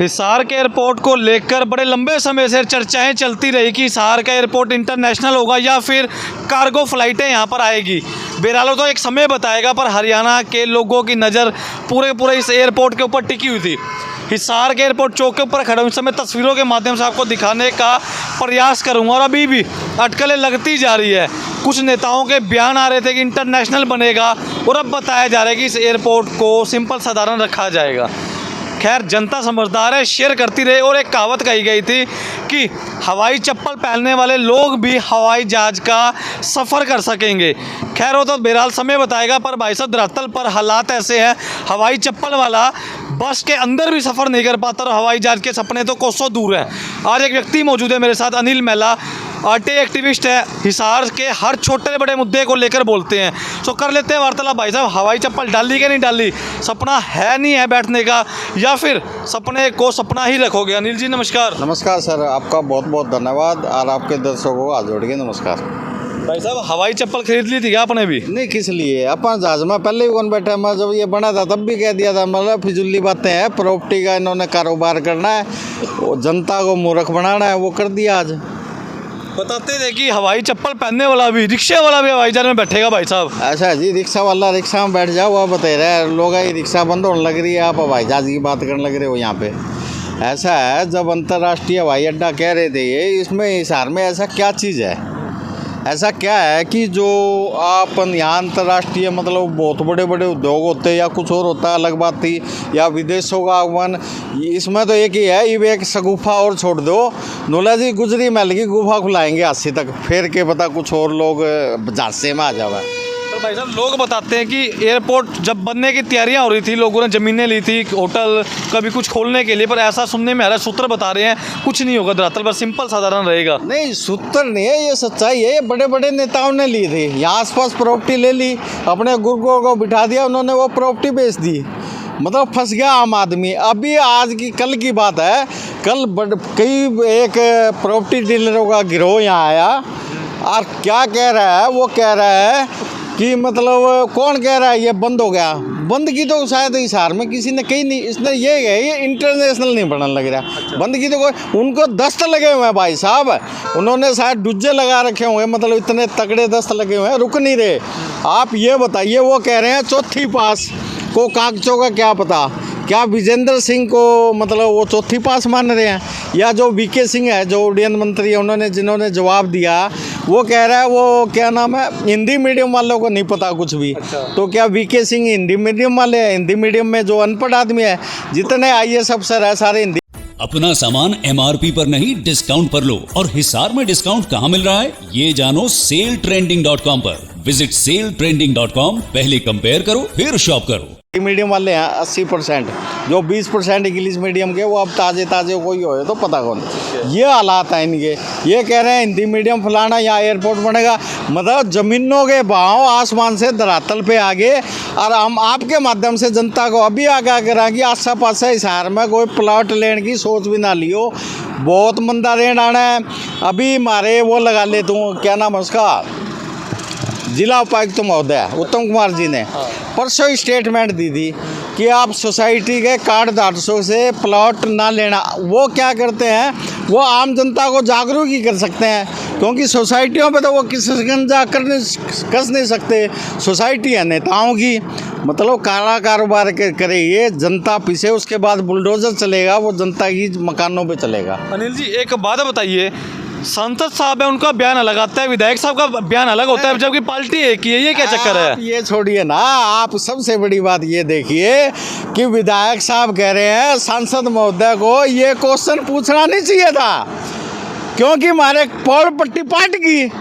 हिसार के एयरपोर्ट को लेकर बड़े लंबे समय से चर्चाएं चलती रही कि हिसार का एयरपोर्ट इंटरनेशनल होगा या फिर कार्गो फ्लाइटें यहां पर आएगी। बहरहाल तो एक समय बताएगा, पर हरियाणा के लोगों की नज़र पूरे इस एयरपोर्ट के ऊपर टिकी हुई थी। हिसार के एयरपोर्ट चौक के ऊपर खड़े हुए समय तस्वीरों के माध्यम से आपको दिखाने का प्रयास करूंगा और अभी भी अटकलें लगती जा रही है। कुछ नेताओं के बयान आ रहे थे कि इंटरनेशनल बनेगा और अब बताया जा रहा है कि इस एयरपोर्ट को सिंपल साधारण रखा जाएगा। खैर, जनता समझदार है, शेयर करती रही। और एक कहावत कही गई थी कि हवाई चप्पल पहनने वाले लोग भी हवाई जहाज का सफ़र कर सकेंगे। खैर, वो तो बहरहाल समय बताएगा, पर भाई साहब धरातल पर हालात ऐसे हैं, हवाई चप्पल वाला बस के अंदर भी सफ़र नहीं कर पाता और हवाई जहाज के सपने तो कोसों दूर हैं। आज एक व्यक्ति मौजूद है मेरे साथ, अनिल महिला, आरटीआई एक्टिविस्ट है, हिसार के हर छोटे बड़े मुद्दे को लेकर बोलते हैं। तो कर लेते हैं वार्तालाप। भाई साहब, हवाई चप्पल डाली कि नहीं डाली, सपना है नहीं है बैठने का, या फिर सपने को सपना ही रखोगे? अनिल जी नमस्कार। नमस्कार सर, आपका बहुत बहुत धन्यवाद और आपके दर्शकों को हाथ जोड़ के नमस्कार। भाई साहब, हवाई चप्पल खरीद ली थी क्या आपने भी? नहीं, किस लिए? अपन जहाज में पहले ही कौन बैठा, मैं जब ये बना था तब भी कह दिया था, मतलब फिजुल्ली बातें हैं, प्रॉपर्टी का इन्होंने कारोबार करना है, जनता को मूर्ख बनाना है, वो कर दिया। आज बताते थे कि हवाई चप्पल पहनने वाला भी, रिक्शे वाला भी हवाई जहाज में बैठेगा। भाई साहब ऐसा जी, रिक्शा वाला रिक्शा में बैठ जाओ, वह बता रहे हैं लोग, रिक्शा बंद होने लग रही है, आप हवाई जहाज की बात करने लग रहे हो। यहाँ पे ऐसा है, जब अंतर्राष्ट्रीय हवाई अड्डा कह रहे थे ये, इसमें हिसार में ऐसा क्या चीज़ है, ऐसा क्या है कि जो अपन यहाँ अंतर्राष्ट्रीय मतलब बहुत बड़े बड़े उद्योग होते हैं या कुछ और होता है, अलग बात थी, या विदेशों का आगमन, इसमें तो एक ही है, ये एक सगुफा और छोड़ दो, नोला जी गुजरी महल की गुफा खुलाएंगे 80 तक, फिर के पता कुछ और लोग झांसे में आ जावा। भाई साहब, लोग बताते हैं कि एयरपोर्ट जब बनने की तैयारियां हो रही थी, लोगों ने ज़मीनें ली थी होटल कभी कुछ खोलने के लिए, पर ऐसा सुनने में आ रहा है, सूत्र बता रहे हैं कुछ नहीं होगा धरातल पर, सिंपल साधारण रहेगा। नहीं, सूत्र नहीं है, ये सच्चाई है। ये बड़े बड़े नेताओं ने ली थी, यहाँ आसपास प्रॉपर्टी ले ली, अपने गुर्गों को बिठा दिया, उन्होंने वो प्रॉपर्टी बेच दी, मतलब फंस गया आम आदमी। अभी आज की कल की बात है, कल कई एक प्रॉपर्टी डीलरों का गिरोह यहाँ आया और क्या कह रहा है, वो कह रहा है कि मतलब कौन कह रहा है ये बंद हो गया, बंद की तो शायद हिसार में किसी ने कही नहीं, इसने ये इंटरनेशनल नहीं बनने लग रहा। बंद की तो कोई, उनको दस्त लगे हुए हैं भाई साहब, उन्होंने शायद डुज्जे लगा रखे हुए, मतलब इतने तगड़े दस्त लगे हुए हैं, रुक नहीं रहे। आप ये बताइए, वो कह रहे हैं चौथी पास को कागजों का क्या पता, क्या विजेंद्र सिंह को मतलब वो चौथी पास मान रहे हैं, या जो वीके सिंह है जो उड्डयन मंत्री है, उन्होंने जिन्होंने जवाब दिया, वो कह रहा है वो क्या नाम है, हिंदी मीडियम वालों को नहीं पता कुछ भी। अच्छा। तो क्या वीके सिंह हिंदी मीडियम वाले हैं? हिंदी मीडियम में जो अनपढ़ आदमी है, जितने IAS अफसर है सारे हिंदी। अपना सामान MRP पर नहीं डिस्काउंट पर लो। और हिसार में डिस्काउंट कहाँ मिल रहा है ये जानो सेलट्रेंडिंग.com पर। विजिट सेलट्रेंडिंग.com, पहले कंपेयर करो फिर शॉप करो। मीडियम वाले हैं 80%, जो 20% इंग्लिश मीडियम के, वो अब ताज़े कोई हो तो पता कौन। ये हालात हैं इनके। ये कह रहे हैं हिंदी मीडियम फलाना, यहाँ एयरपोर्ट बनेगा, मतलब ज़मीनों के भाव आसमान से धरातल पे आ गए। और हम आपके माध्यम से जनता को अभी आगाह करें कि आसा पास हिसार में कोई प्लॉट लेने की सोच भी ना लियो, बहुत मंदा रेट आना है। अभी हमारे वो लगा ले, तू क्या नाम है उसका, जिला उपायुक्त महोदय उत्तम कुमार जी ने परसों स्टेटमेंट दी थी कि आप सोसाइटी के कार्ड धारकों से प्लॉट ना लेना। वो क्या करते हैं, वो आम जनता को जागरूक ही कर सकते हैं, क्योंकि सोसाइटियों पे तो वो किसी से गंजा कस नहीं सकते। सोसाइटी है नेताओं की, मतलब काला कारोबार करे ये, जनता पीछे, उसके बाद बुलडोजर चलेगा, वो जनता की मकानों पे चलेगा। अनिल जी, एक बात बताइए, सांसद साहब है उनका बयान अलग आता है, विधायक साहब का बयान अलग होता है, जबकि पार्टी एक ही है, ये क्या चक्कर है? आप ये छोड़िए ना, आप सबसे बड़ी बात ये देखिए कि विधायक साहब कह रहे हैं सांसद महोदय को ये क्वेश्चन पूछना नहीं चाहिए था, क्योंकि हमारे पौड़ पट्टी पाट की।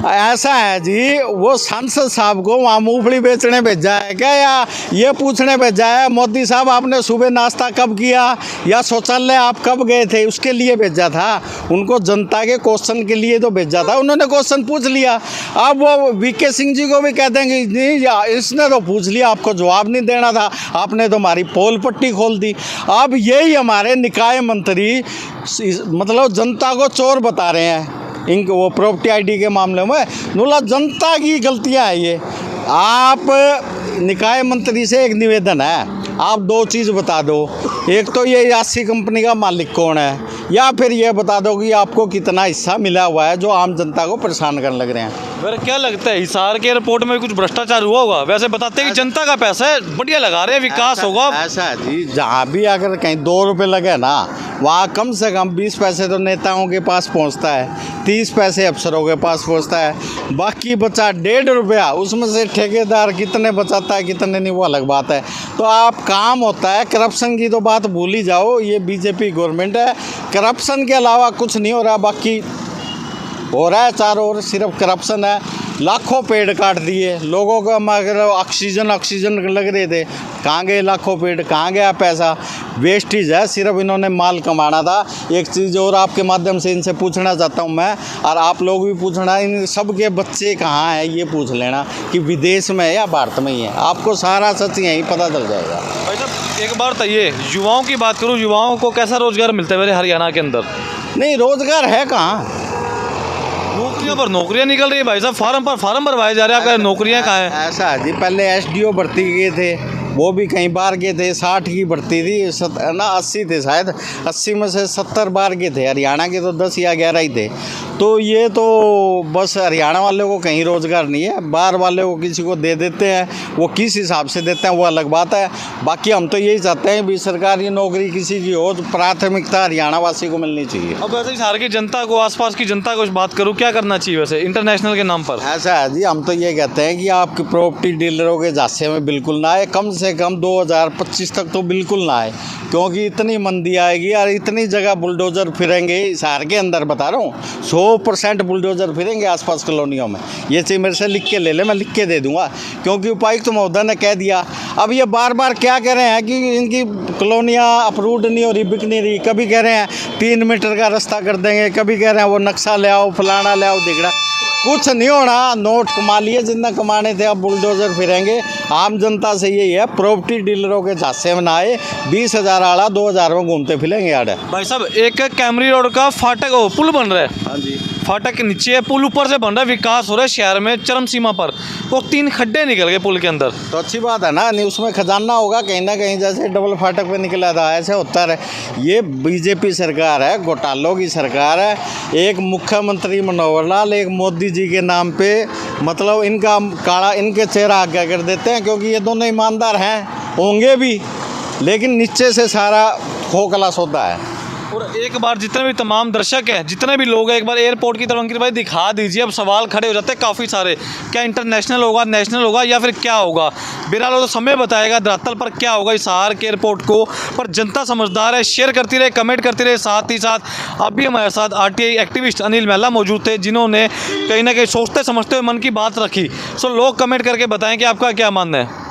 ऐसा है जी, वो सांसद साहब को वहाँ मूंगफली बेचने भेजा है क्या, या ये पूछने भेजा है मोदी साहब आपने सुबह नाश्ता कब किया, या शौचालय आप कब गए थे, उसके लिए भेजा था? उनको जनता के क्वेश्चन के लिए तो भेजा था, उन्होंने क्वेश्चन पूछ लिया। अब वो वीके सिंह जी को भी कह देंगे नहीं, इसने तो पूछ लिया, आपको जवाब नहीं देना था, आपने तो हमारी पोल पट्टी खोल दी। अब यही हमारे निकाय मंत्री मतलब जनता को चोर बता रहे हैं इनके वो प्रॉपर्टी ID के मामले में। नूला जनता की गलतियां हैं ये। आप निकाय मंत्री से एक निवेदन है, आप दो चीज़ बता दो, एक तो ये 80 कंपनी का मालिक कौन है, या फिर ये बता दो कि आपको कितना हिस्सा मिला हुआ है जो आम जनता को परेशान करने लग रहे हैं। फिर क्या लगता है हिसार के एयरपोर्ट में कुछ भ्रष्टाचार हुआ होगा? वैसे बताते हैं कि जनता का पैसा है, बढ़िया लगा रहे हैं, विकास होगा। ऐसा है जी, जहाँ भी अगर कहीं 2 रुपये लगे ना, वहाँ कम से कम 20 पैसे तो नेताओं के पास पहुँचता है, 30 पैसे अफसरों के पास पहुँचता है, बाकी बचा 1.5 रुपया, उसमें से ठेकेदार कितने बचाता है कितने नहीं वो अलग बात है। तो आप काम होता है, करप्शन की तो बात भूल ही जाओ, ये बीजेपी गवर्नमेंट है, करप्शन के अलावा कुछ नहीं हो रहा, बाकी हो रहा है चारों ओर सिर्फ करप्शन है। लाखों पेड़ काट दिए लोगों का, मगर ऑक्सीजन लग रहे थे, कहाँ गए लाखों पेड़, कहाँ गया पैसा, वेस्टेज है, सिर्फ इन्होंने माल कमाना था। एक चीज़ और आपके माध्यम से इनसे पूछना चाहता हूँ मैं, और आप लोग भी पूछना, इन सब के बच्चे कहाँ हैं ये पूछ लेना कि विदेश में है या भारत में ही है, आपको सारा सच यहीं पता चल जाएगा। भाई साहब एक बार बताइए, युवाओं की बात करूँ, युवाओं को कैसा रोजगार मिलता है मेरे हरियाणा के अंदर? नहीं, रोजगार है कहाँ, नौकरियों पर नौकरियां निकल रही है भाई साहब, फार्म पर फार्म भरवाए जा रहे हैं, आपका नौकरियां कहाँ हैं? ऐसा है जी, पहले एसडीओ भर्ती किए थे, वो भी कहीं बार के थे, 60 की भर्ती थी, 80 थे शायद, 80 में से 70 बार के थे, हरियाणा के तो 10 या 11 ही थे। तो ये तो बस हरियाणा वाले को कहीं रोज़गार नहीं है, बाहर वाले को किसी को दे देते हैं, वो किस हिसाब से देते हैं वो अलग बात है। बाकी हम तो यही चाहते हैं भी सरकारी नौकरी किसी की हो तो प्राथमिकता हरियाणा वासी को मिलनी चाहिए। अब वैसे हिसार की जनता को, आसपास की जनता को बात करूँ, क्या करना चाहिए वैसे इंटरनेशनल के नाम पर? ऐसा है जी, हम तो ये कहते हैं कि आपकी प्रॉपर्टी डीलरों के झांसे में बिल्कुल ना आए, कम से कम 2025 तक तो बिल्कुल ना आए, क्योंकि इतनी मंदी आएगी और इतनी जगह बुलडोज़र फिरेंगे हिसार के अंदर, बता रहा हूँ 100% बुलडोज़र फिरेंगे आसपास कॉलोनियों में। ये चीज़ मेरे से लिख के ले ले, मैं लिख के दे दूँगा, क्योंकि उपायुक्त महोदय ने कह दिया। अब ये बार बार क्या कह रहे हैं कि इनकी कॉलोनियाँ अप्रूव्ड नहीं हो रही, बिक नहीं रही, कभी कह रहे हैं 3 मीटर का रास्ता कर देंगे, कभी कह रहे हैं वो नक्शा ले आओ, फलाना ले आओ, दिगड़ा, कुछ नहीं होना, नोट कमा लिए जितना कमाने थे, अब बुलडोज़र फिरेंगे। आम जनता से यही है, प्रॉपर्टी डीलरों के झांसे में ना आए, 20,000 आला 2,000 में घूमते फिरेंगे यार। भाई साहब एक कैमरी रोड का फाटक पुल बन रहा है, हाँ जी, फाटक के नीचे है, पुल ऊपर से बन रहा है, विकास हो रहा है शहर में चरम सीमा पर, वो 3 खड्डे निकल गए पुल के अंदर। तो अच्छी बात है ना, नहीं उसमें खजाना होगा कहीं ना कहीं, जैसे डबल फाटक पे निकला था ऐसे होता रहे। ये बीजेपी सरकार है, घोटालों की सरकार है, एक मुख्यमंत्री मनोहर लाल, एक मोदी जी के नाम पे, मतलब इनका काला, इनके चेहरा आगे कर देते हैं, क्योंकि ये दोनों ईमानदार हैं, होंगे भी, लेकिन नीचे से सारा खोखला सौदा है। और एक बार जितने भी तमाम दर्शक हैं, जितने भी लोग हैं, एक बार एयरपोर्ट की तरफ अंकित भाई दिखा दीजिए। अब सवाल खड़े हो जाते हैं काफ़ी सारे, क्या इंटरनेशनल होगा, नेशनल होगा, या फिर क्या होगा? बहरहाल तो समय बताएगा धरातल पर क्या होगा हिसार के एयरपोर्ट को। पर जनता समझदार है, शेयर करती रहे, कमेंट करती रहे। साथ ही साथ अभी हमारे साथ आरटीआई एक्टिविस्ट अनिल महिला मौजूद थे, जिन्होंने कहीं ना कहीं सोचते समझते हुए मन की बात रखी। सो लोग कमेंट करके बताएं कि आपका क्या मानना है।